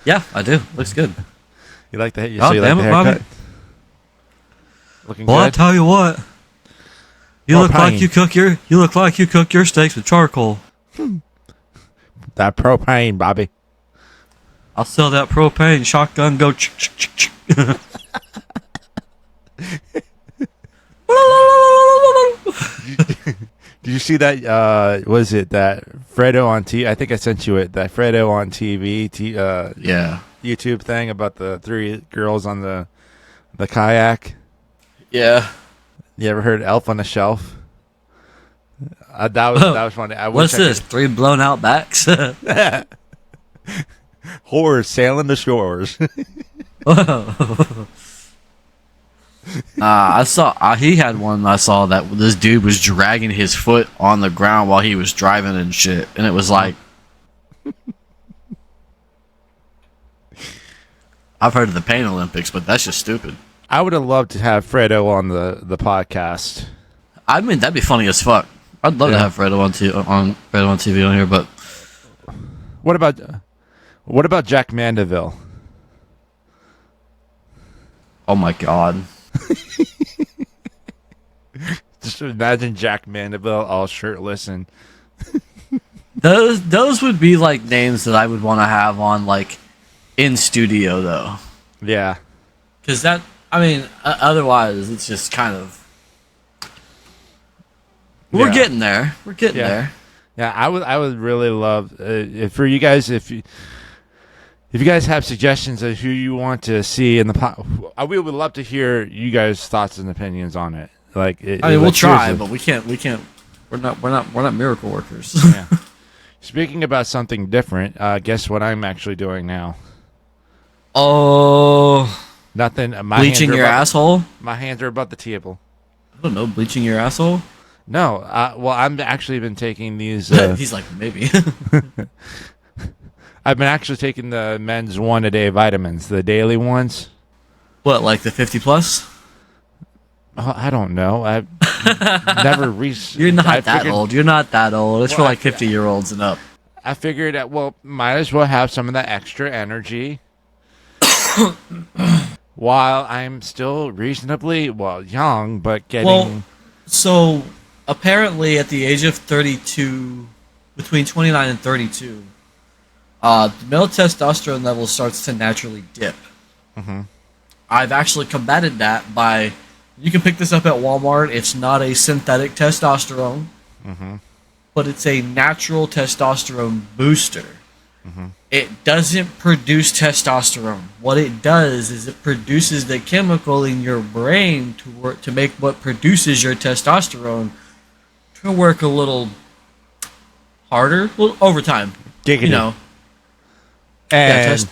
Yeah, I do. Looks good. You like the hit? Oh, damn it, Bobby. Looking Well, good. I tell you what. You look like you cook your steaks with charcoal. That propane, Bobby. I'll sell that propane shotgun. Go. Did you see that? Was it that Fredo on TV? I think I sent you it. That Fredo on TV. Yeah. YouTube thing about the 3 girls on the kayak. Yeah. You ever heard Elf on the Shelf? That was funny. What's this? 3 blown out backs? Whores sailing the shores. I saw he had one. I saw that this dude was dragging his foot on the ground while he was driving and shit, and it was like, I've heard of the Pain Olympics, but that's just stupid. I would have loved to have Fredo on the podcast. I mean, that'd be funny as fuck. I'd love to have Fredo on TV on here, but what about Jack Mandeville? Oh my god. Just imagine Jack Mandeville all shirtless and those would be like names that I would want to have on like in studio though. Yeah. Cuz that otherwise it's just kind of we're getting there. We're getting there. Yeah, I would really love for you guys if you guys have suggestions of who you want to see in the we would love to hear you guys' thoughts and opinions on it. Like, we'll try, but we can't. We're not miracle workers. Yeah. Speaking about something different, guess what I'm actually doing now? Oh, nothing. Bleaching your asshole. My hands are above the table. I don't know, bleaching your asshole. No, well, I've actually been taking these. He's like, maybe. I've been actually taking the men's 1-a-day vitamins, the daily ones. What, like the 50 plus? Oh, I don't know. I've never reached. You're not that old. You're not that old. It's for like 50-year-olds and up. I figured that, might as well have some of that extra energy while I'm still reasonably, young, but getting. Well, so apparently at the age of 32, between 29 and 32, the male testosterone level starts to naturally dip. Mm-hmm. I've actually combated that by, you can pick this up at Walmart. It's not a synthetic testosterone, but it's a natural testosterone booster. It doesn't produce testosterone. What it does is it produces the chemical in your brain to make what produces your testosterone to work a little harder, over time. Giggity. You know. And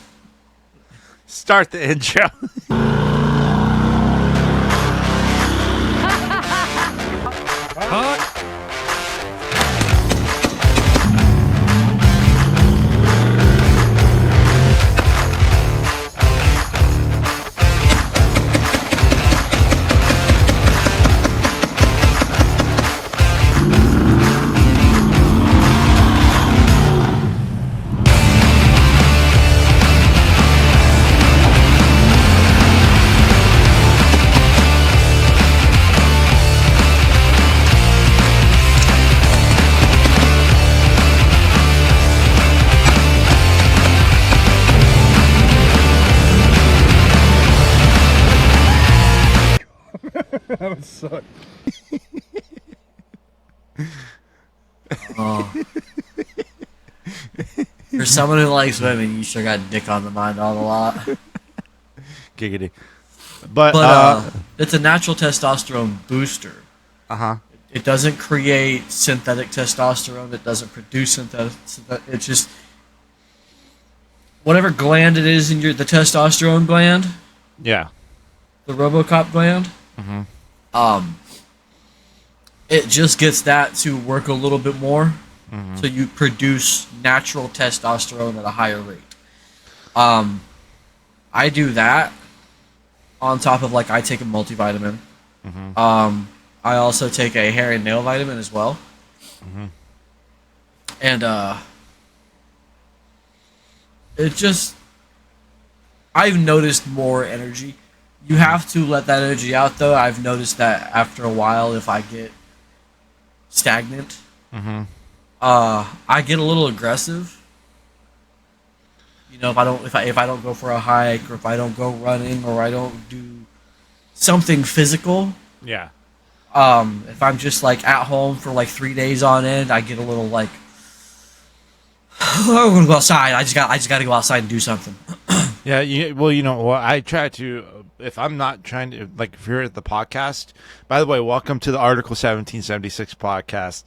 start the intro. That would suck. For someone who likes women, you sure got dick on the mind all a lot. Giggity. But it's a natural testosterone booster. It doesn't create synthetic testosterone. It doesn't produce synthetic. It's just whatever gland it is in the testosterone gland. Yeah. The RoboCop gland. It just gets that to work a little bit more, so you produce natural testosterone at a higher rate. I do that on top of I take a multivitamin. I also take a hair and nail vitamin as well. Mm-hmm. And it just, I've noticed more energy. You have to let that energy out, though. I've noticed that after a while, if I get stagnant, Mm-hmm. I get a little aggressive. You know, if I don't go for a hike, or if I don't go running, or I don't do something physical. Yeah. If I'm just like at home for like 3 days on end, I get a little like, oh, I'm gonna go outside. I just got to go outside and do something. Yeah, well, I try to, if I'm not trying to, like, if you're at the podcast, by the way, welcome to the Article 1776 podcast.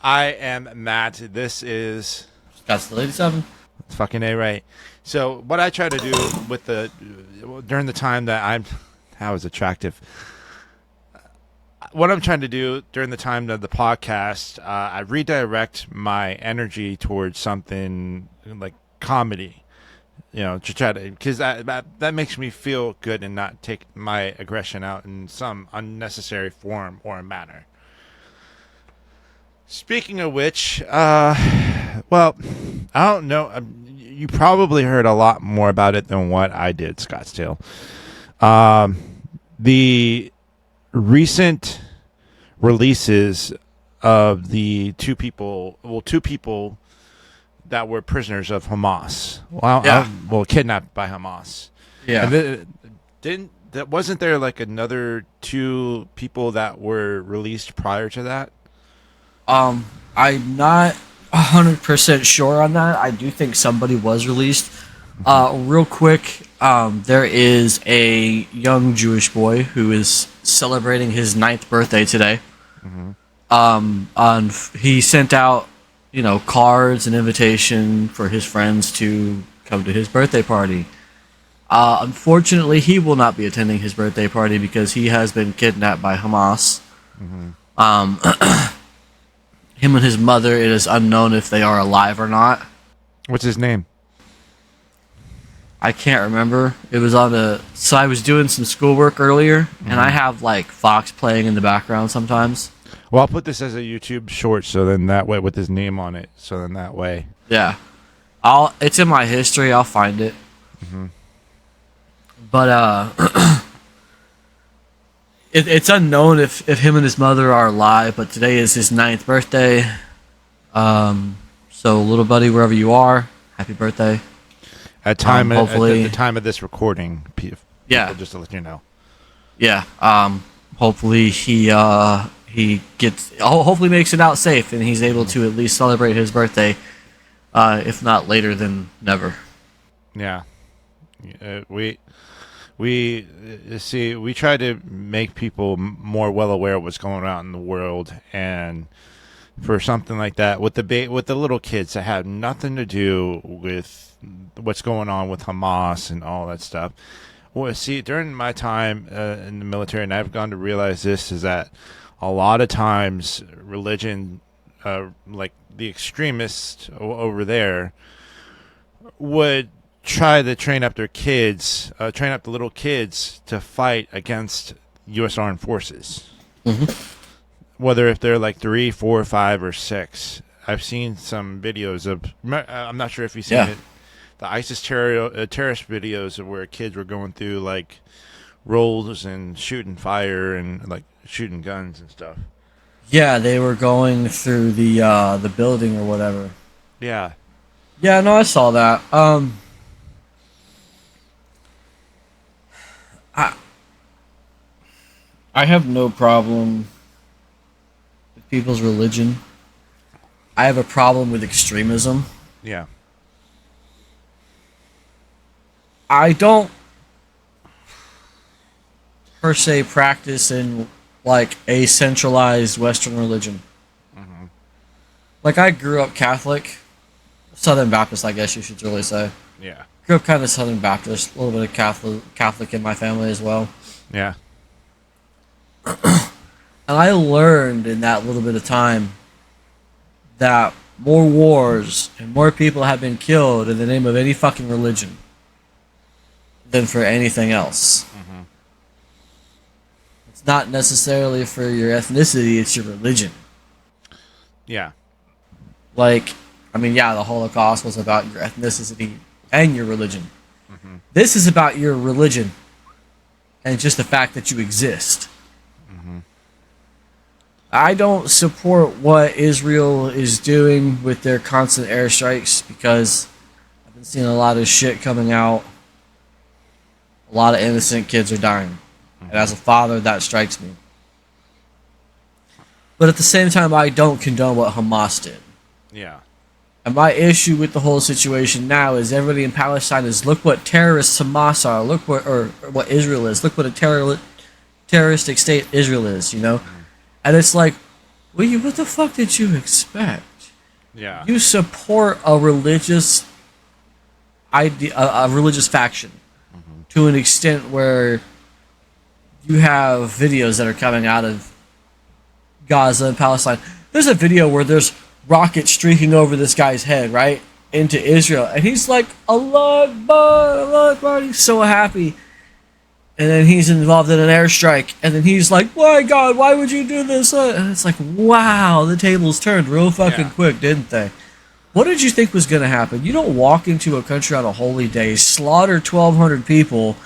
I am Matt. This is Scottsdale 87. fucking A, right. So what I try to do with during the time that I was attractive, what I'm trying to do during the time of the podcast, I redirect my energy towards something like comedy. To try to, because that makes me feel good and not take my aggression out in some unnecessary form or manner. Speaking of which, well, I don't know. You probably heard a lot more about it than what I did, Scottsdale. The recent releases of the two people that were prisoners of Hamas. Kidnapped by Hamas. Yeah. And wasn't there like another two people that were released prior to that? I'm not 100% sure on that. I do think somebody was released. Real quick, there is a young Jewish boy who is celebrating his 9th birthday today. Mm-hmm. He sent out, cards and invitation for his friends to come to his birthday party. Unfortunately, he will not be attending his birthday party because he has been kidnapped by Hamas. Mm-hmm. Him and his mother, it is unknown if they are alive or not. What's his name? I can't remember. It was so I was doing some schoolwork earlier, mm-hmm. and I have like Fox playing in the background sometimes. Well, I'll put this as a YouTube short, so then that way, with his name on it, so then that way. Yeah. It's in my history, I'll find it. Mm-hmm. But, it's unknown if him and his mother are alive, but today is his 9th birthday. So, little buddy, wherever you are, happy birthday. At the time of this recording, yeah, just to let you know. Yeah. Hopefully hopefully makes it out safe and he's able to at least celebrate his birthday, if not later than never. Yeah. We try to make people more well aware of what's going on in the world, and for something like that with the little kids that have nothing to do with what's going on with Hamas and all that stuff. Well, see, during my time in the military, and I've gone to realize this, is that a lot of times religion, like the extremists over there, would try to train up the little kids to fight against U.S. Armed Forces. Mm-hmm. Whether if they're like 3, 4, 5, or 6. I've seen some videos of, I'm not sure if you've seen it, the ISIS terrorist videos of where kids were going through like rolls and shooting fire and like shooting guns and stuff. Yeah, they were going through the building or whatever. Yeah. Yeah, no, I saw that. I have no problem with people's religion. I have a problem with extremism. Yeah. I don't per se practice in like a centralized Western religion. Mm-hmm. Like I grew up Catholic, Southern Baptist, I guess you should really say. Yeah. Grew up kind of Southern Baptist, a little bit of Catholic in my family as well. Yeah. And I learned in that little bit of time that more wars and more people have been killed in the name of any fucking religion than for anything else. Mm-hmm. It's not necessarily for your ethnicity, it's your religion. Yeah. Like, I mean, yeah, the Holocaust was about your ethnicity and your religion. This is about your religion and just the fact that you exist. I don't support what Israel is doing with their constant airstrikes because I've been seeing a lot of shit coming out. A lot of innocent kids are dying. And as a father, that strikes me. But at the same time, I don't condone what Hamas did. Yeah. And my issue with the whole situation now is everybody in Palestine is look what terrorists Hamas are, look what or what Israel is, look what a terroristic state Israel is, you know? And it's like, well, what the fuck did you expect? Yeah. You support a religious idea, a religious faction, to an extent where you have videos that are coming out of Gaza and Palestine. There's a video where there's rockets streaking over this guy's head, right, into Israel, and he's like, Allah Akbar, Allah Akbar. He's so happy. And then he's involved in an airstrike, and then he's like, "Why, God? Why would you do this?" And it's like, wow, the tables turned real fucking quick, didn't they? What did you think was going to happen? You don't walk into a country on a holy day, slaughter 1,200 people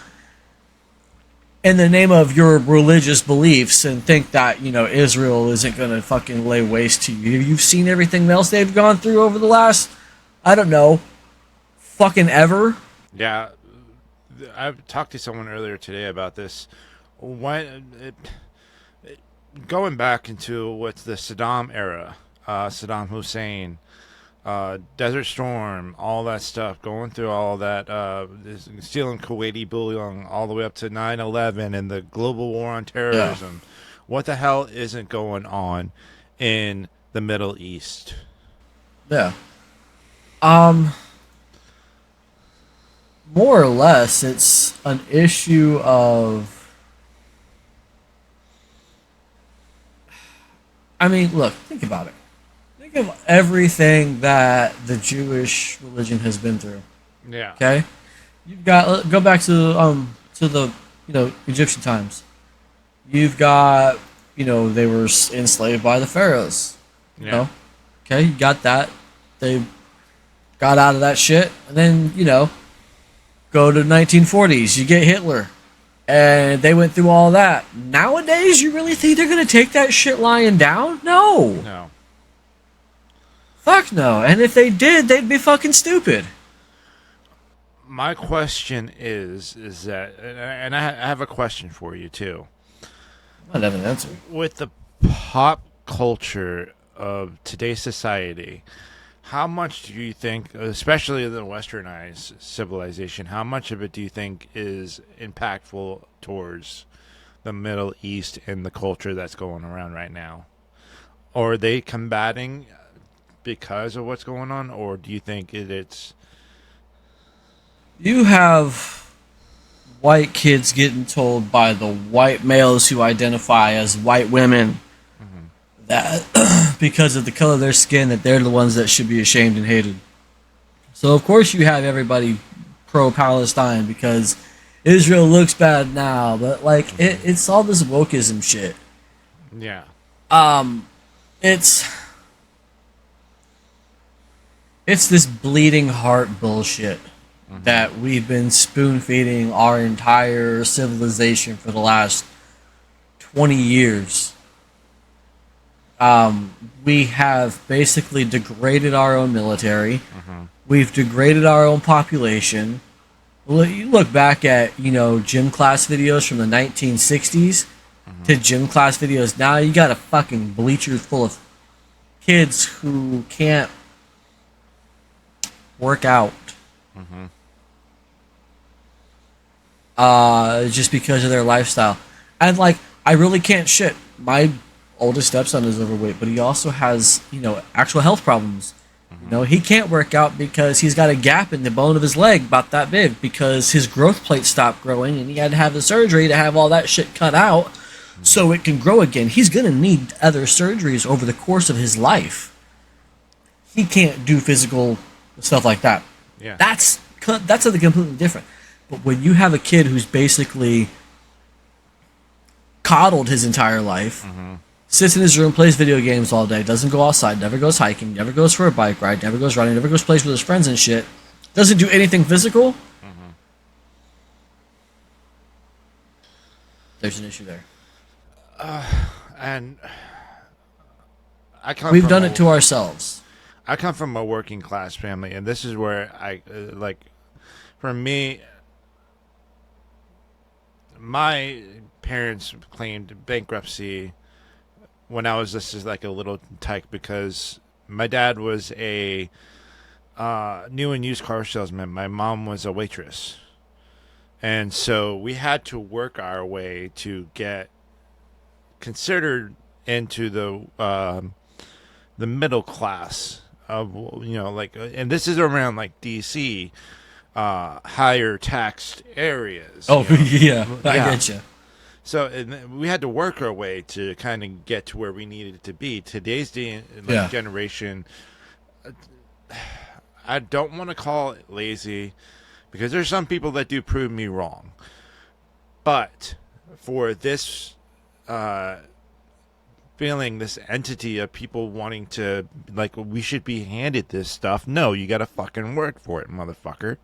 in the name of your religious beliefs, and think that, you know, Israel isn't going to fucking lay waste to you. You've seen everything else they've gone through over the last, I don't know, fucking ever. Yeah. I talked to someone earlier today about this. Going back into what's the Saddam era, Saddam Hussein, Desert Storm, all that stuff, going through all that, stealing Kuwaiti bullion all the way up to 9/11 and the global war on terrorism. Yeah. What the hell isn't going on in the Middle East? Yeah. More or less, it's an issue of... I mean, look, think about it. Think of everything that the Jewish religion has been through. Yeah. Okay? You've got... Go back to the, you know, Egyptian times. You've got, you know, they were enslaved by the pharaohs. You know? Okay, you got that. They got out of that shit, and then, you know... Go to the 1940s, you get Hitler, and they went through all that. Nowadays, you really think they're going to take that shit lying down? No. No. Fuck no. And if they did, they'd be fucking stupid. My question is that, and I have a question for you, too. I have an answer. With the pop culture of today's society... How much do you think, especially the westernized civilization, how much of it do you think is impactful towards the Middle East and the culture that's going around right now? Or are they combating because of what's going on, or do you think it's... You have white kids getting told by the white males who identify as white women that because of the color of their skin that they're the ones that should be ashamed and hated. So of course you have everybody pro-Palestine because Israel looks bad now, but like it's all this wokeism shit. Yeah. It's this bleeding heart bullshit that we've been spoon-feeding our entire civilization for the last 20 years. We have basically degraded our own military. We've degraded our own population. You look back at, you know, gym class videos from the 1960s to gym class videos now, you got a fucking bleacher full of kids who can't work out. Just because of their lifestyle. And, like, I really can't shit. My oldest stepson is overweight, but he also has, you know, actual health problems. You know, he can't work out because he's got a gap in the bone of his leg about that big because his growth plate stopped growing and he had to have the surgery to have all that shit cut out so it can grow again. He's going to need other surgeries over the course of his life. He can't do physical stuff like that. Yeah. That's something completely different. But when you have a kid who's basically coddled his entire life, sits in his room, plays video games all day, doesn't go outside, never goes hiking, never goes for a bike ride, never goes running, never goes plays with his friends and shit, doesn't do anything physical, there's an issue there. And we've done it to ourselves. I come from a working class family, and this is where I like. For me, my parents claimed bankruptcy when I was just like a little tyke because my dad was a new and used car salesman. My mom was a waitress, and so we had to work our way to get considered into the middle class of, you know, like, and this is around like DC, higher taxed areas. Oh, you know? yeah, I get you. So and we had to work our way to kind of get to where we needed to be. Today's generation, I don't want to call it lazy because there's some people that do prove me wrong. But for this feeling, this entity of people wanting to, like, we should be handed this stuff. No, you got to fucking work for it, motherfucker.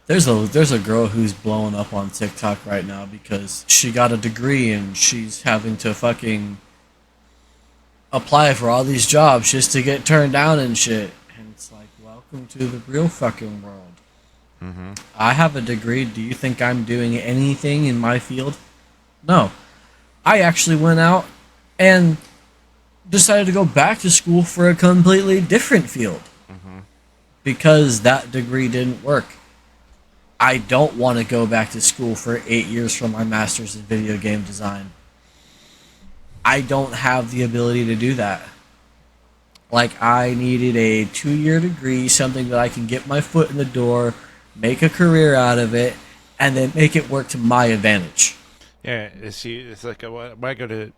There's a girl who's blowing up on TikTok right now because she got a degree and she's having to fucking apply for all these jobs just to get turned down and shit. And it's like, welcome to the real fucking world. I have a degree. Do you think I'm doing anything in my field? No. I actually went out and decided to go back to school for a completely different field because that degree didn't work. I don't want to go back to school for 8 years for my master's in video game design. I don't have the ability to do that. Like, I needed a 2-year degree, something that I can get my foot in the door, make a career out of it, and then make it work to my advantage. Yeah, see, it's like when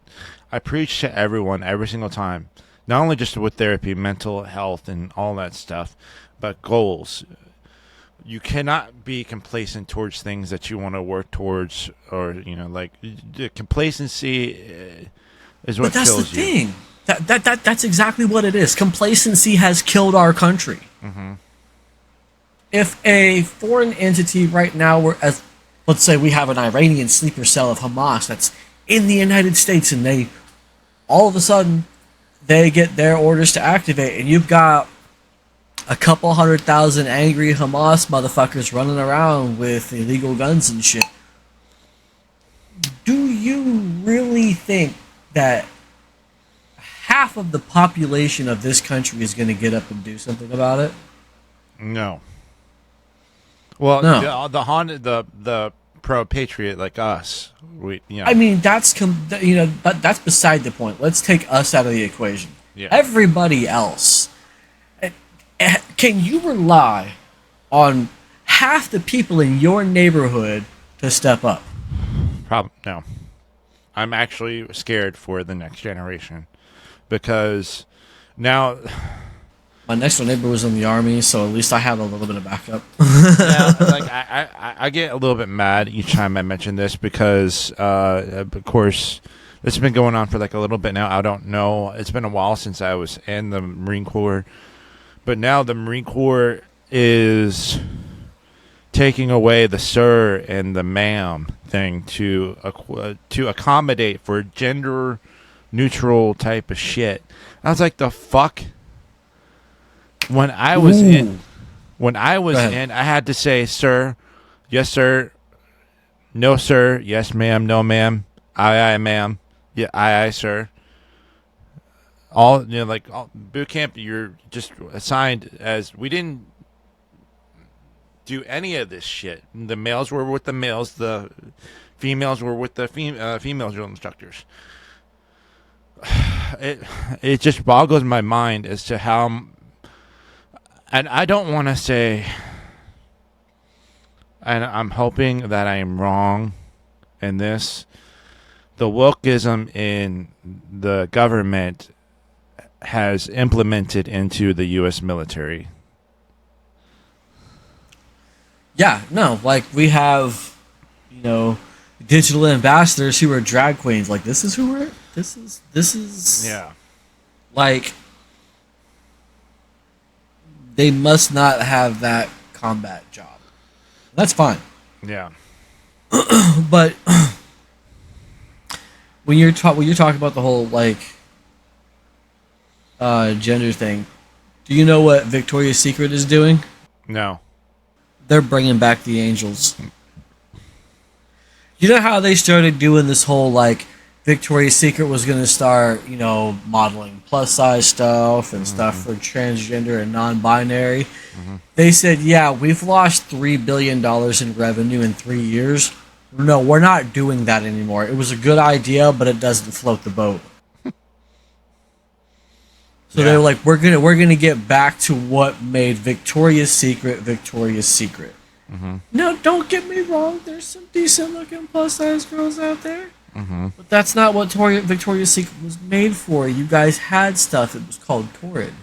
I preach to everyone every single time, not only just with therapy, mental health, and all that stuff, but goals. You cannot be complacent towards things that you want to work towards, or, you know, like, the complacency is what kills you. But that's the thing. That's exactly what it is. Complacency has killed our country. If a foreign entity right now were, as let's say we have an Iranian sleeper cell of Hamas that's in the United States, and they all of a sudden they get their orders to activate, and you've got a couple 100,000 angry Hamas motherfuckers running around with illegal guns and shit. Do you really think that half of the population of this country is going to get up and do something about it? No. Well, no. The pro-patriot like us, I mean, that's that's beside the point. Let's take us out of the equation. Yeah. Everybody else, can you rely on half the people in your neighborhood to step up? No. I'm actually scared for the next generation because now. My next door neighbor was in the army, so at least I have a little bit of backup. Like I get a little bit mad each time I mention this because, of course, this has been going on for like a little bit now. I don't know. It's been a while since I was in the Marine Corps, but now the Marine Corps is taking away the sir and the ma'am thing to accommodate for gender neutral type of shit. I was like, the fuck. When I was in, I had to say, sir, yes, sir, no, sir, yes, ma'am, no, ma'am, aye, ma'am, yeah, aye, sir. All, you know, like boot camp, you're just assigned as, we didn't do any of this shit. The males were with the males, the females were with the female drill instructors. It just boggles my mind as to how. And I don't want to say, and I'm hoping that I am wrong in this, the wokeism in the government has implemented into the U.S. military. Yeah, no, like we have, digital ambassadors who are drag queens. Like, this is who we're. This is. Yeah. Like, they must not have that combat job. That's fine. Yeah. But when you're talking about the whole like gender thing, do you know what Victoria's Secret is doing? No. They're bringing back the angels. You know how they started doing this whole like Victoria's Secret was going to start, modeling plus size stuff and stuff for transgender and non-binary. They said, yeah, we've lost $3 billion in revenue in 3 years. No, we're not doing that anymore. It was a good idea, but it doesn't float the boat. So they're like, we're gonna get back to what made Victoria's Secret Victoria's Secret. No, don't get me wrong. There's some decent looking plus size girls out there. But that's not what Victoria's Secret was made for. You guys had stuff. It was called Torrid.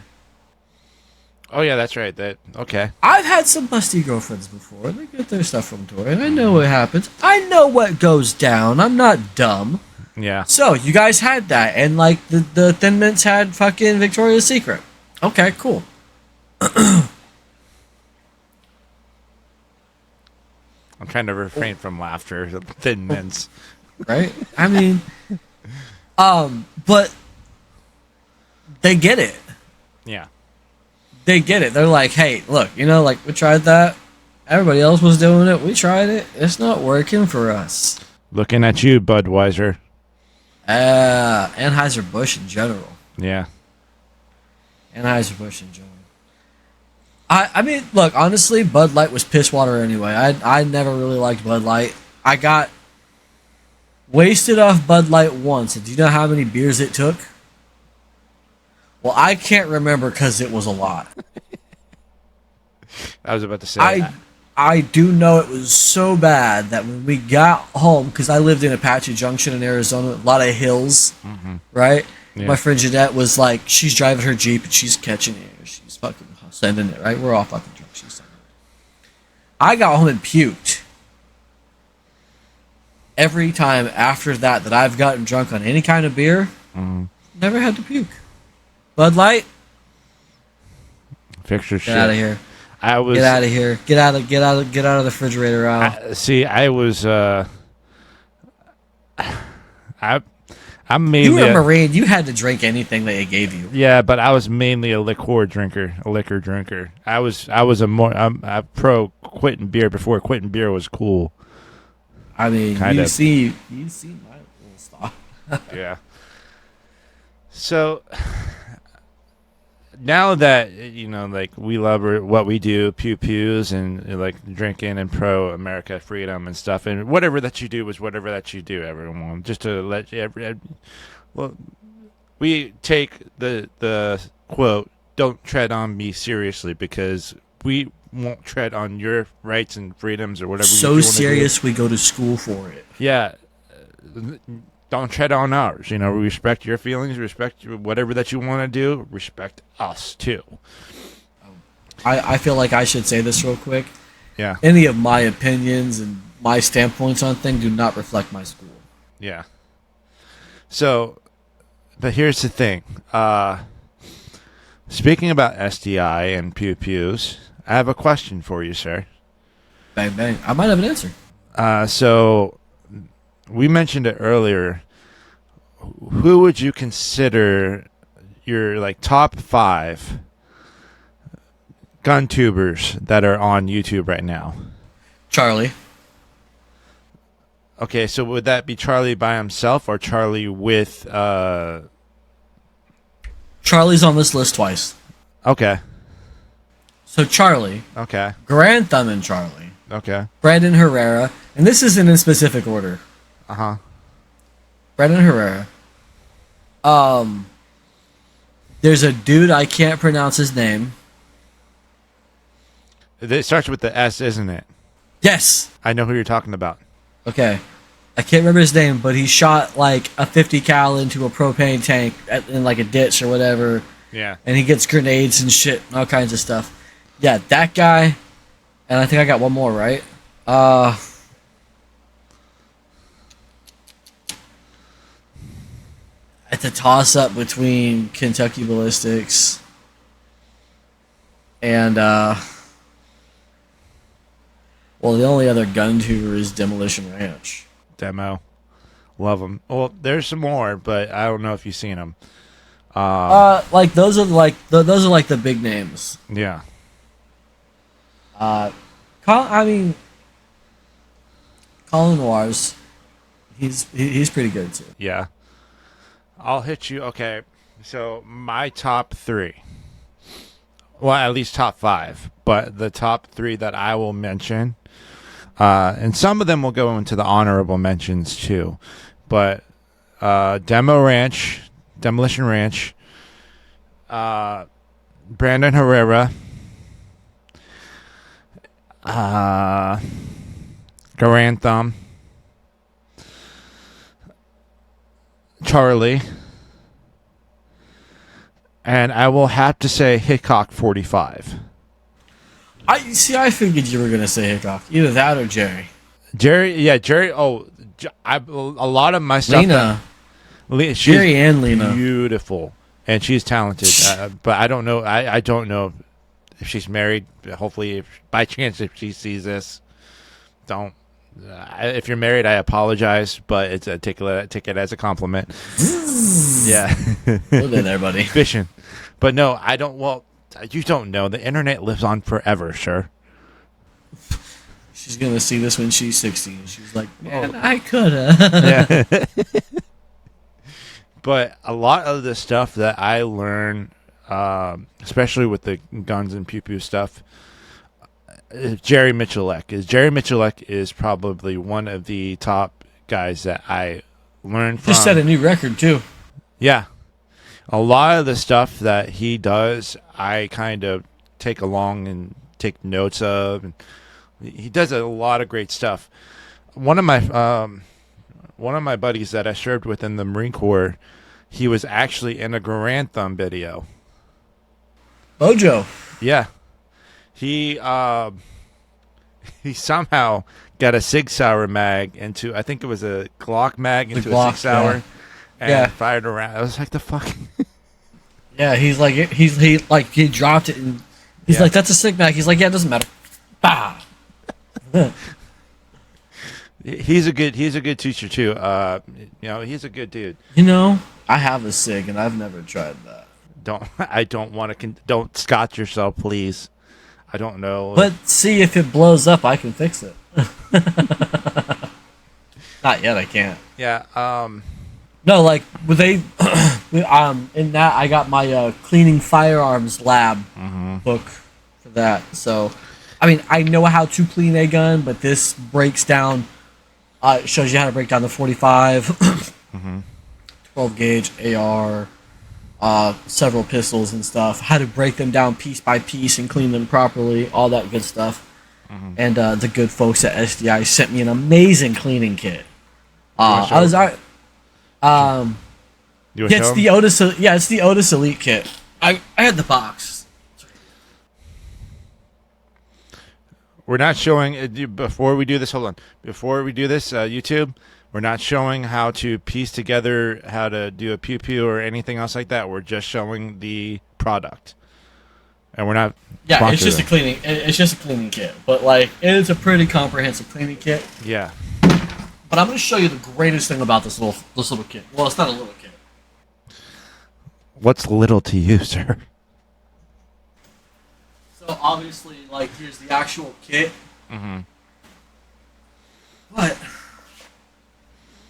Oh yeah, that's right. Okay. I've had some busty girlfriends before. They get their stuff from Torrid. I know what happens. I know what goes down. I'm not dumb. Yeah. So you guys had that, and like the Thin Mints had fucking Victoria's Secret. Okay, cool. I'm trying to refrain from laughter. The Thin Mints. Right? I mean, but they get it. Yeah. They get it. They're like, hey, look, like we tried that. Everybody else was doing it. We tried it. It's not working for us. Looking at you, Budweiser. Anheuser-Busch in general. Yeah. Anheuser-Busch in general. I mean, look, honestly, Bud Light was piss water anyway. I never really liked Bud Light. I got wasted off Bud Light once. And do you know how many beers it took? Well, I can't remember because it was a lot. I was about to say that. I do know it was so bad that when we got home, because I lived in Apache Junction in Arizona, a lot of hills, right? Yeah. My friend Jeanette was like, she's driving her Jeep and she's catching air. She's fucking sending it, right? We're all fucking drunk. She's sending it. I got home and puked. Every time after that I've gotten drunk on any kind of beer, never had to puke. Bud Light, fix your shit. Get out of here. Get out of here. Get out of the refrigerator aisle. I was I'm mainly you were a Marine. You had to drink anything that they gave you. Yeah, but I was mainly a liquor drinker. I was a pro quitting beer before quitting beer was cool. I mean, you see my little stuff. Yeah. So now that like we love what we do, pew pews, and like drinking and pro America freedom and stuff, and whatever that you do is whatever that you do, everyone. Just to let well, we take the quote, "Don't tread on me" seriously, because we won't tread on your rights and freedoms or whatever. So serious, we go to school for it. Yeah. Don't tread on ours. We respect your feelings, respect whatever that you want to do, respect us too. I feel like I should say this real quick. Yeah. Any of my opinions and my standpoints on things do not reflect my school. Yeah. So, but here's the thing. Speaking about SDI and pew pews, I have a question for you, sir. Bang, bang. I might have an answer. So we mentioned it earlier. Who would you consider your top 5 gun tubers that are on YouTube right now? Charlie. Okay, so would that be Charlie by himself or Charlie with Charlie's on this list twice. Okay. So Charlie. Okay. Grand Thumb and Charlie. Okay. Brandon Herrera. And this isn't in specific order. Uh-huh. Brandon Herrera. There's a dude, I can't pronounce his name. It starts with the S, isn't it? Yes. I know who you're talking about. Okay. I can't remember his name, but he shot like a 50 cal into a propane tank in like a ditch or whatever. Yeah. And he gets grenades and shit and all kinds of stuff. Yeah, that guy. And I think I got one more, right? It's a toss-up between Kentucky Ballistics and, well, the only other guntuber is Demolition Ranch. Demo. Love them. Well, there's some more, but I don't know if you've seen them. Like those are like the big names. Yeah. Colin Noirs, he's pretty good too. Yeah. I'll hit you. Okay. So my top 3. Well, at least top 5. But the top 3 that I will mention, and some of them will go into the honorable mentions too. But Demolition Ranch, Brandon Herrera, Garantham, Charlie, and I will have to say Hickok 45. I figured you were gonna say Hickok. Either that or Jerry. Jerry. Oh, a lot of my stuff. Lena, Jerry and Lena, beautiful, and she's talented. But I don't know. I don't know if she's married. Hopefully, if by chance if she sees this, don't. If you're married, I apologize, but it's take it as a compliment. Yeah, look at there, buddy. Fishing, but no, I don't. Well, you don't know. The internet lives on forever, sure. She's gonna see this when she's 60, and she's like, "Man, I coulda." Yeah. But a lot of the stuff that I learn, especially with the guns and pew pew stuff, Jerry Michalek. Jerry Michalek is probably one of the top guys that I learned from. Just set a new record too. Yeah. A lot of the stuff that he does, I kind of take along and take notes of. And he does a lot of great stuff. One of my buddies that I served with in the Marine Corps, he was actually in a Garantham video. Bojo. Yeah. He somehow got a Sig Sauer mag into, I think it was a Glock mag into a Sig Sauer, and fired around. I was like, the fuck. Yeah, he dropped it, and he's like, that's a Sig mag. He's like, yeah, it doesn't matter. Bah. He's a good teacher too. He's a good dude. I have a Sig, and I've never tried that. Don't scotch yourself, please. I don't know. But see, if it blows up, I can fix it. Not yet, I can't. Yeah. No, like in that I got my cleaning firearms lab book for that. So, I mean, I know how to clean a gun, but this breaks down. It shows you how to break down the 45, 12 gauge AR. Several pistols and stuff, how to break them down piece by piece and clean them properly, all that good stuff. And the good folks at SDI sent me an amazing cleaning kit. It's the Otis. Yeah, it's the Otis Elite kit. I had the box. We're not showing before we do this. Hold on, before we do this, YouTube. We're not showing how to piece together how to do a pew pew or anything else like that. We're just showing the product, and we're not. Yeah, it's just a cleaning. It's just a cleaning kit, but like it's a pretty comprehensive cleaning kit. Yeah. But I'm going to show you the greatest thing about this little kit. Well, it's not a little kit. What's little to you, sir? So obviously, like here's the actual kit. But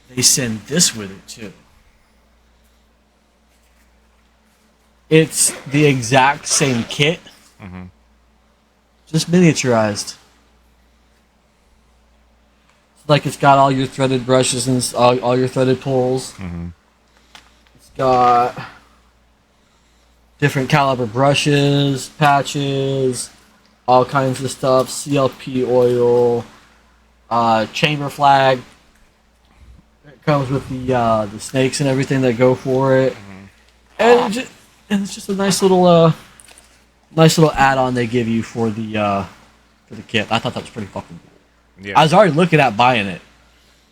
they send this with it too. It's the exact same kit, just miniaturized. Like it's got all your threaded brushes and all your threaded pulls. It's got different caliber brushes, patches, all kinds of stuff. CLP oil, chamber flag. It comes with the snakes and everything that go for it, and it's just a nice little add-on they give you for the kit. I thought that was pretty fucking cool. Yeah. I was already looking at buying it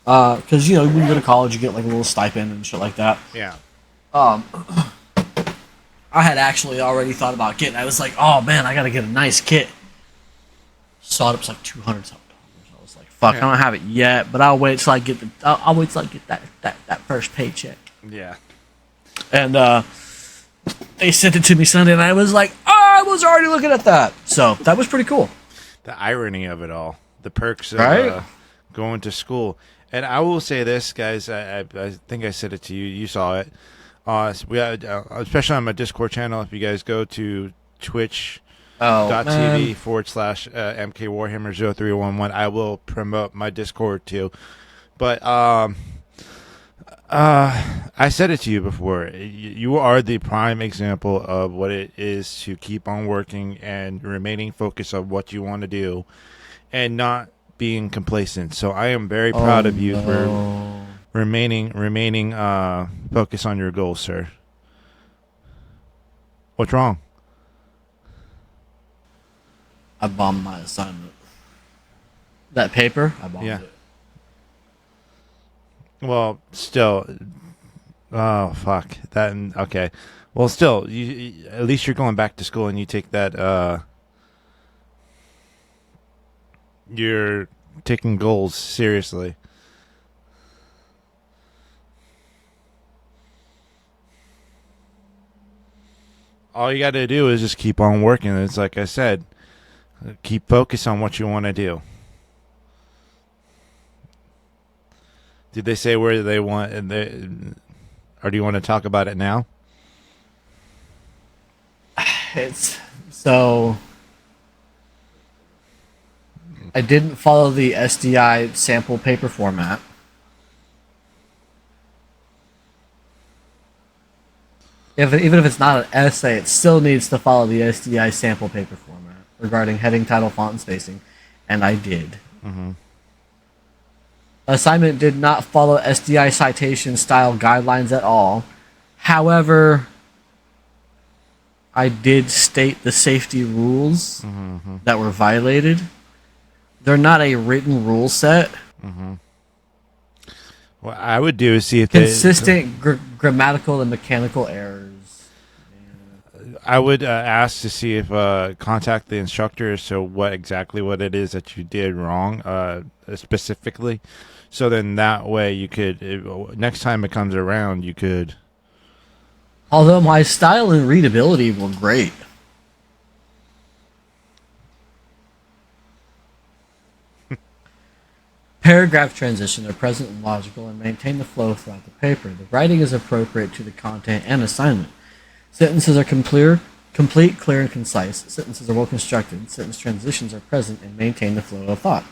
because when you go to college, you get like a little stipend and shit like that. Yeah. Um, I had actually already thought about getting. I was like, oh man, I gotta get a nice kit. Saw it was like $200 something. I was like, fuck, I don't have it yet, but I'll wait till I get I'll wait till I get that first paycheck. Yeah. And they sent it to me Sunday, and I was like, oh, I was already looking at that. So that was pretty cool. The irony of it all, the perks of Right? going to school. And I will say this, guys. I think I said it to you. You saw it. We had, especially on my Discord channel. If you guys go to twitch.tv /MK Warhammer 0311, I will promote my Discord too. But I said it to you before. You are the prime example of what it is to keep on working and remaining focused on what you want to do, and not being complacent. So I am very proud of you for remaining focused on your goals, sir. What's wrong? I bombed my assignment. That paper, I bombed it. Well, still, oh fuck that. Okay, well, still, you at least you're going back to school and you take that. You're taking goals seriously. All you got to do is just keep on working. It's like I said, keep focused on what you want to do. Did they say where they want, or do you want to talk about it now? It's so. I didn't follow the SDI sample paper format. Even if it's not an essay, it still needs to follow the SDI sample paper format regarding heading, title, font, and spacing, and I did. Mm-hmm. Assignment did not follow SDI citation style guidelines at all. However, I did state the safety rules that were violated. They're not a written rule set. Mm-hmm. What I would do is see if consistent grammatical and mechanical errors. I would ask to see if contact the instructor as to what it is that you did wrong specifically. So then that way you could, next time it comes around, you could. Although my style and readability were great. Paragraph transition are present and logical and maintain the flow throughout the paper. The writing is appropriate to the content and assignment. Sentences are complete, clear, and concise. Sentences are well constructed. Sentence transitions are present and maintain the flow of thought.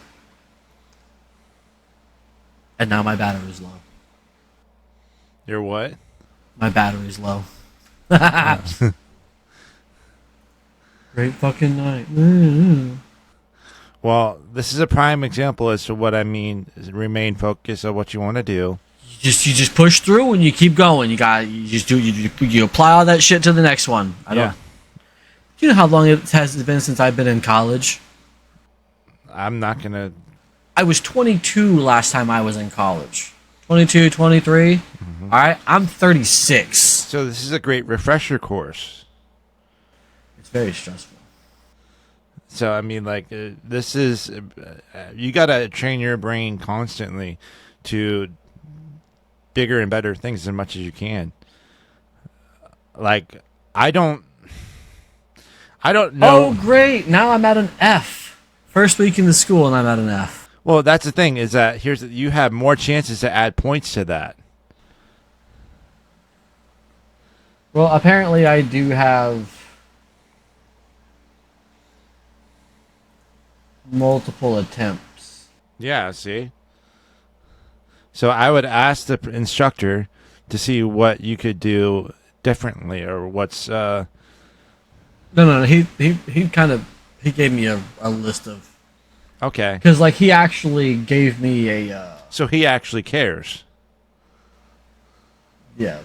And now my battery's low. Your what? My battery's low. Great fucking night. Well, this is a prime example as to what I mean. Remain focused on what you want to do. You just push through and you keep going. You apply all that shit to the next one. Do you know how long it has been since I've been in college? I'm not gonna. I was 22 last time I was in college. 22, 23. Mm-hmm. All right, I'm 36. So this is a great refresher course. It's very stressful. So, I mean, like, this is, you got to train your brain constantly to bigger and better things as much as you can. Like, I don't know. Oh, great. Now I'm at an F. First week in the school and I'm at an F. Well, that's the thing is that you have more chances to add points to that. Well, apparently I do have multiple attempts. Yeah, see? So I would ask the instructor to see what you could do differently or what's No, he gave me a list of. Okay. Because like he actually gave me a So he actually cares. Yeah,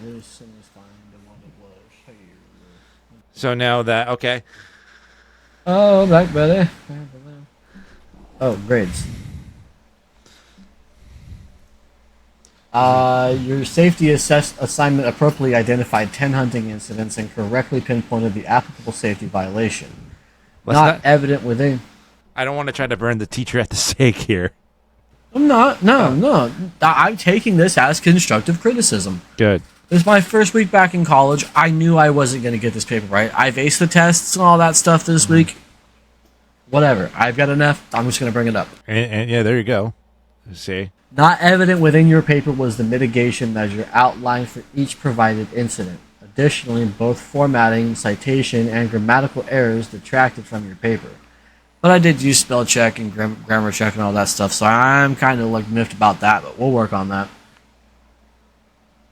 so now that okay. Oh, back better. Oh, grades. Your safety assignment appropriately identified 10 hunting incidents and correctly pinpointed the applicable safety violation. Not evident within. I don't want to try to burn the teacher at the stake here. I'm not. No. I'm taking this as constructive criticism. Good. This is my first week back in college. I knew I wasn't going to get this paper right. I've aced the tests and all that stuff this week. Whatever. I've got enough. I'm just going to bring it up. And yeah, there you go. See? Not evident within your paper was the mitigation measure outlined for each provided incident. Additionally, both formatting, citation, and grammatical errors detracted from your paper. But I did use spell check and grammar check and all that stuff, so I'm kind of like miffed about that, but we'll work on that.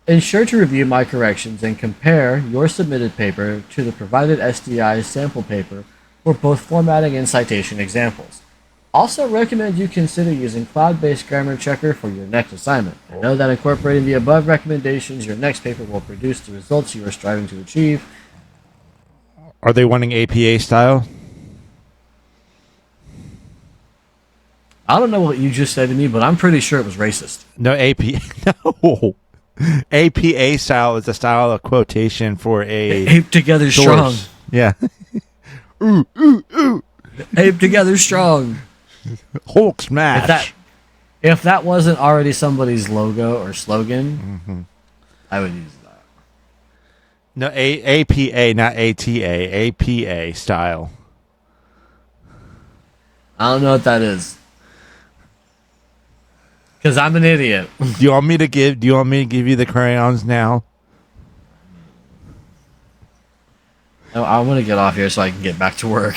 Ensure to review my corrections and compare your submitted paper to the provided SDI sample paper for both formatting and citation examples. Also recommend you consider using cloud-based grammar checker for your next assignment. I know that incorporating the above recommendations, your next paper will produce the results you are striving to achieve. Are they wanting APA style? I don't know what you just said to me, but I'm pretty sure it was racist. No, no. APA style is a style of quotation for a... Ape together source. strong. Yeah. Ape together strong. Hulk smash. If that wasn't already somebody's logo or slogan, I would use that. No, APA, not ATA. APA style. I don't know what that is. Because I'm an idiot. Do you want me to give you the crayons now? No, I want to get off here so I can get back to work.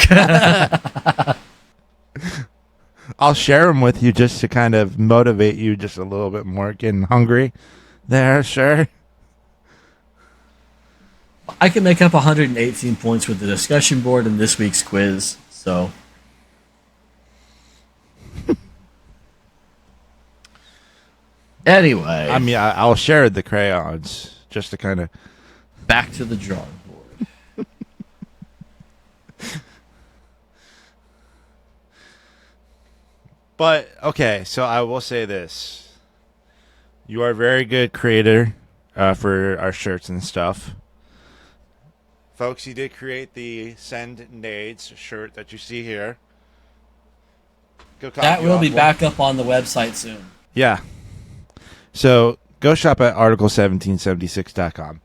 I'll share them with you just to kind of motivate you just a little bit more. Getting hungry there, sure. I can make up 118 points with the discussion board in this week's quiz, so... Anyway. I mean, I'll share the crayons just to kind of... Back to the drawing board. But, okay, so I will say this. You are a very good creator for our shirts and stuff. Folks, you did create the Send Nades shirt that you see here. That will be back up on the website soon. Yeah. So go shop at article1776.com.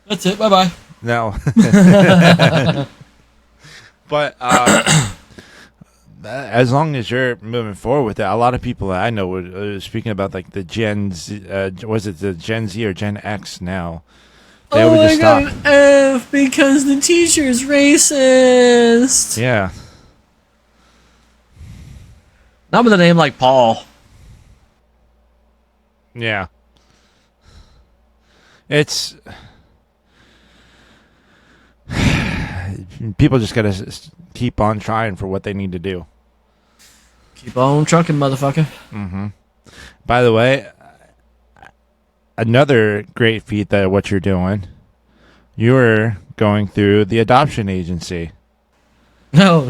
That's it. Bye-bye. No. But as long as you're moving forward with it, a lot of people I know were speaking about like the Gen Z, was it the Gen Z or Gen X now? They would just got an F because the teacher's racist. Yeah. Not with a name like Paul. Yeah. It's... People just gotta keep on trying for what they need to do. Keep on trucking, motherfucker. Mm-hmm. By the way, another great feat that what you're doing, you're going through the adoption agency. No.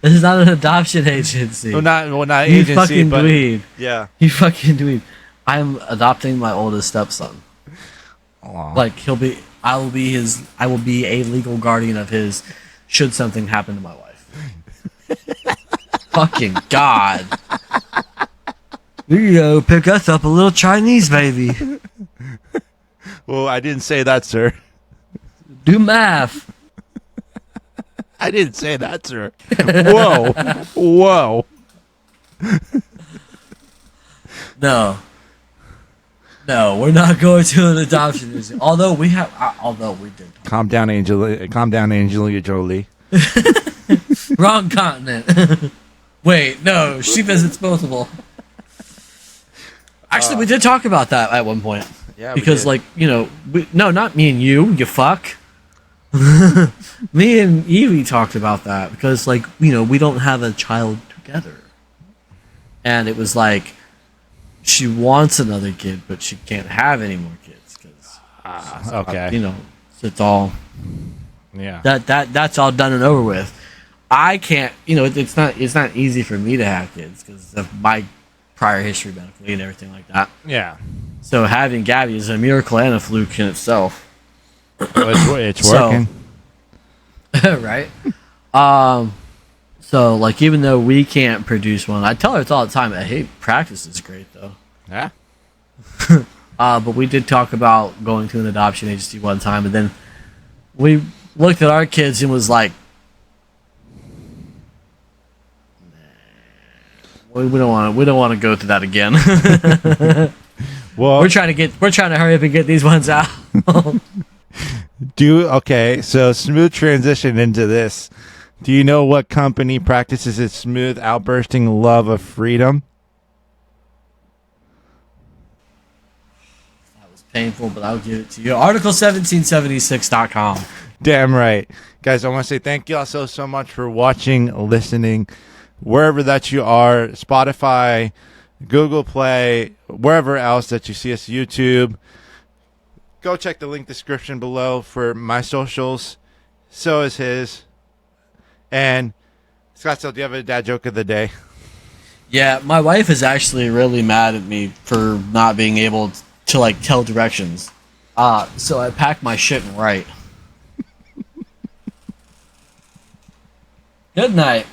This is not an adoption agency. Well, not you agency, fucking but dweeb. Yeah. You fucking dweeb. I'm adopting my oldest stepson. Aww. Like I will be a legal guardian of his should something happen to my wife. Fucking God. Here you go, pick us up a little Chinese baby. Well, I didn't say that, sir. Do math. I didn't say that, sir. Whoa. No, we're not going to an adoption agency. Although we did. Calm down, Angelina Jolie. Wrong continent. Wait, no, she visits multiple. Actually, we did talk about that at one point. Yeah, because not me and you fuck. Me and Evie talked about that because we don't have a child together. And it was like she wants another kid, but she can't have any more kids because okay. it's all yeah. that's all done and over with. I can't, it's not easy for me to have kids because of my prior history medically and everything like that. Yeah. So having Gabby is a miracle and a fluke in itself. Well, it's working. Right? So, like, even though we can't produce one, I tell her it's all the time, hey, practice is great, though. Yeah. But we did talk about going to an adoption agency one time, and then we looked at our kids and was like, we don't want to go through that again. Well, we're trying to hurry up and get these ones out. Okay, so smooth transition into this. Do you know what company practices its smooth outbursting love of freedom? That was painful, but I'll give it to you. Article1776.com. Damn right. Guys, I want to say thank you all so much for watching, listening, wherever that you are, Spotify, Google Play, wherever else that you see us, YouTube. Go check the link description below for my socials. So is his. And Scottsdale, do you have a dad joke of the day? Yeah, my wife is actually really mad at me for not being able to like tell directions. So I packed my shit and write. Good night.